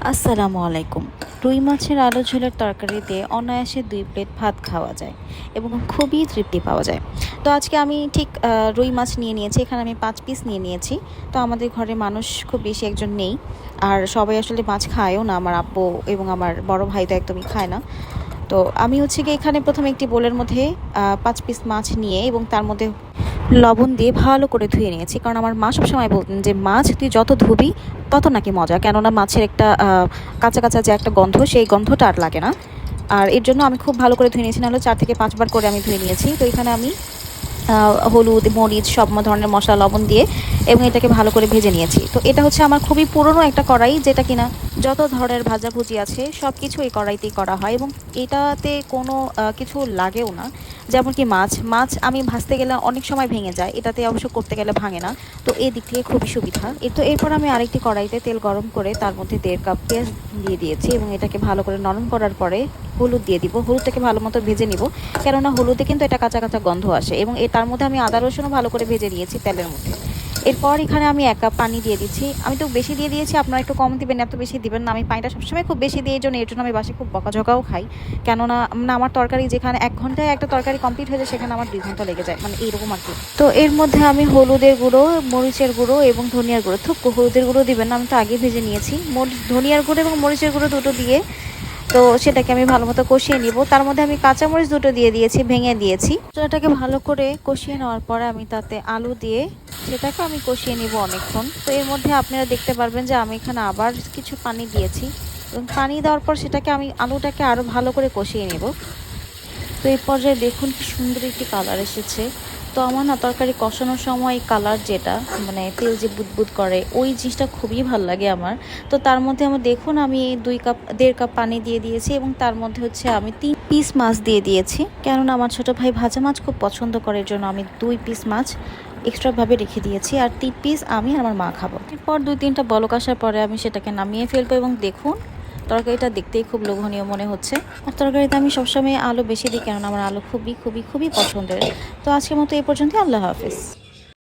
আসসালামু আলাইকুম। রুই মাছের আলু ঝোলের তরকারি দিয়ে অনায়াসে 2 প্লেট ভাত খাওয়া যায় এবং খুবই তৃপ্তি পাওয়া যায়। তো আজকে আমি ঠিক রুই মাছ নিয়ে নিয়েছি। এখানে আমি 5 পিস নিয়ে নিয়েছি। তো আমাদের ঘরে মানুষ খুব বেশি একজন নেই। আর সবাই আসলে মাছ খায়ও না। আমার আব্বু এবং আমার বড় ভাই তো একদমই খায় না। তো আমি হচ্ছে গিয়ে এখানে প্রথমে একটি বোলের মধ্যে 5 পিস মাছ নিয়ে এবং তার মধ্যে লবণ দিয়ে ভালো করে ধুয়ে নিয়েছি। কারণ আমার মা সবসময় বলতেন যে মাছ তুই যত ধুবি তত নাকি মজা, কেননা মাছের একটা কাঁচা কাঁচা যে একটা গন্ধ, সেই গন্ধটা আর লাগে না। আর এর জন্য আমি খুব ভালো করে ধুয়ে নিয়েছি, নাহলে 4 থেকে 5 বার করে আমি ধুয়ে নিয়েছি। তো এখানে আমি হলুদ, মরিচ, সব ধরনের মশলা, লবণ দিয়ে এবং এটাকে ভালো করে ভেজে নিয়েছি। তো এটা হচ্ছে আমার খুবই পুরনো একটা কড়াই, যেটা কিনা যত ধরনের ভাজাভুজি আছে সব কিছু এই কড়াইতেই করা হয় এবং এটাতে কোনো কিছু লাগেও না। যেমন কি মাছ মাছ আমি ভাজতে গেলে অনেক সময় ভেঙে যায়, এটাতে অবশ্য করতে গেলে ভাঙে না। তো এই দিক থেকে খুবই সুবিধা। এরপর আমি আরেকটি কড়াইতে তেল গরম করে তার মধ্যে 1.5 কাপ পেঁয়াজ দিয়ে দিয়েছি এবং এটাকে ভালো করে নরম করার পরে হলুদ দিয়ে দিব। হলুদটাকে ভালো মতো ভেজে নিব, কেননা হলুদে কিন্তু এটা কাঁচা কাঁচা গন্ধ আসে। এবং তার মধ্যে আমি আদা রসুনও ভালো করে ভেজে নিয়েছি তেলের মধ্যে। এরপর এখানে আমি 1 কাপ পানি দিয়ে দিচ্ছি। আমি তো বেশি দিয়ে দিয়েছি, আপনারা একটু কম দিবেন, এত বেশি দিবেন না। আমি পানিটা সবসময় খুব বেশি দিয়ে এর জন্য আমি বাসায় খুব বকাঝকাও খাই, কেননা আমার তরকারি যেখানে 1 ঘন্টায় একটা তরকারি কমপ্লিট হয়ে যায়, সেখানে আমার 2 ঘন্টা লেগে যায়, মানে এইরকম আর কি। তো এর মধ্যে আমি হলুদের গুঁড়ো, মরিচের গুঁড়ো এবং ধনিয়ার গুঁড়ো, হলুদের গুঁড়ো দিবেন না, আমি তো আগে ভেজে নিয়েছি। ধনিয়ার গুঁড়ো এবং মরিচের গুঁড়ো দুটো দিয়ে তো সেটাকে আমি ভালো মতো কষিয়ে নিব। তার মধ্যে আমি কাঁচামরিচ দুটো দিয়ে দিয়েছি, ভেঙে দিয়েছি। তো এটাকে ভালো করে কষিয়ে নেওয়ার পরে আমি তাতে আলু দিয়ে সেটাকে আমি কষিয়ে নিব অনেকক্ষণ। তো এর মধ্যে আপনারা দেখতে পারবেন যে আমি এখানে আবার কিছু পানি দিয়েছি এবং পানি দেওয়ার পর সেটাকে আমি আলুটাকে আরও ভালো করে কষিয়ে নেব। তো এই পর্যায়ে দেখুন কি সুন্দর একটি কালার এসেছে। তো আমার না তরকারি কষানোর সময় কালার যেটা, মানে তেল যে বুদবুদ করে, ওই জিনিসটা খুবই ভালো লাগে আমার। তো তার মধ্যে আমার দেখুন আমি 1.5 কাপ পানি দিয়ে দিয়েছি এবং তার মধ্যে হচ্ছে আমি 3 পিস মাছ দিয়ে দিয়েছি, কেননা আমার ছোটো ভাই ভাজা মাছ খুব পছন্দ করে, এর জন্য আমি 2 পিস মাছ এক্সট্রাভাবে রেখে দিয়েছি, আর 3 পিস আমি আর আমার মা খাবো। এরপর 2-3টা বলক আসার পরে আমি সেটাকে নামিয়ে ফেলবো এবং দেখুন তরকারিটা দেখতেই খুব লোভনীয় মনে হচ্ছে। আর তরকারিতে আমি সবসময় আলু বেশি দিই, কেননা আমার আলু খুবই খুবই খুবই পছন্দের। তো আজকের মতো এই পর্যন্তই। আল্লাহ হাফেজ।